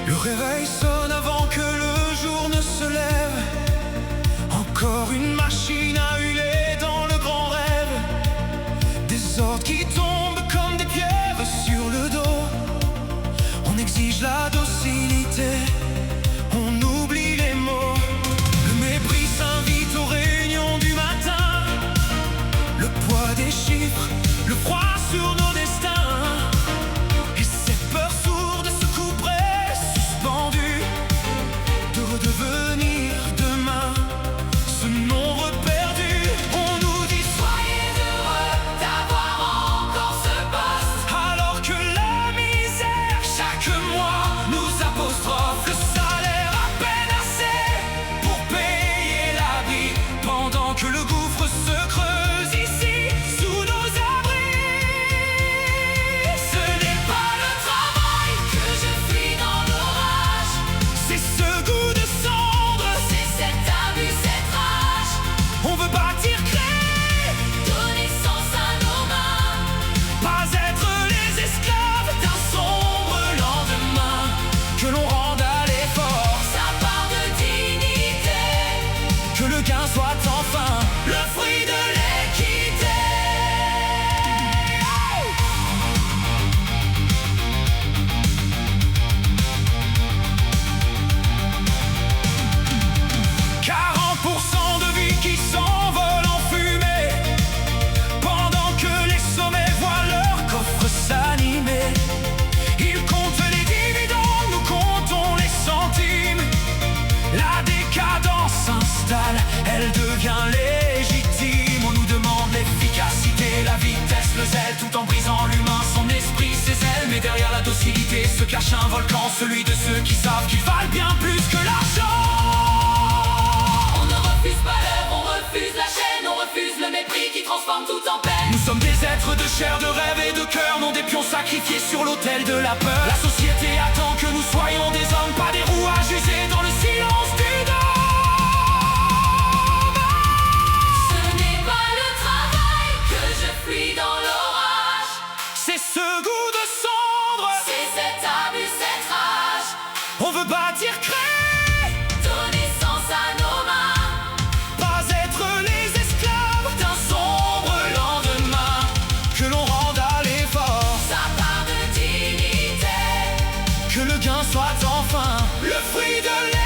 Le réveil sonne avant que le jour ne se lève. Encore une machine à huiler dans le grand rêve. Des ordres qui tombent comme des pierres sur le dos. On exige la docilité, on oublie les mots. Le mépris s'invite aux réunions du matin. Le poids des chiffres, le froid sur nos destins. Et cette peur sourde se couperait, suspendue, de redevenir demain ce nombre perdu. On nous dit Soyez heureux d'avoir encore ce poste, alors que la misère chaque mois nous apostrophe. Le salaire à peine assez pour payer l'abri, pendant que le gouffre se creuse ici sous nos abris. ce n'est pas le travail que je fuis dans l'orage, C'est ce goût de cendre, c'est cet abus, cette rage, on veut bâtir, créer, donner sens à nos mains, pas être les esclaves d'un sombre lendemain. Que l'on rende à l'effort, sa part de dignité, que le gain soit enfin le fruit de l'équité. « 40% de vie qui s'envole en fumée, pendant que les sommets voient leurs coffres s'animer. Ils comptent les dividendes, nous comptons les centimes. La décadence s'installe, elle devient légitime. On nous demande l'efficacité, la vitesse, le zèle, tout en brisant l'humain, son esprit, ses ailes. Mais derrière la docilité se cache un volcan, celui de ceux qui savent qu'ils valent bien plus que l'argent. On ne refuse pas l'œuvre, on refuse la chaîne, on refuse le mépris qui transforme tout en peine. Nous sommes des êtres de chair, de rêve et de cœur, non des pions sacrifiés sur l'autel de la peur. La société attend que nous soyons des hommes, pas des rouages usés dans le silence du dôme. Ce n'est pas le travail que je fuis dans l'orage, C'est ce goût de cendre, c'est cet abus, cette rage, on veut bâtir, créer, donner sens à nos mains, pas être les esclaves d'un sombre lendemain. Que l'on rende à l'effort, sa part de dignité, que le gain soit enfin le fruit de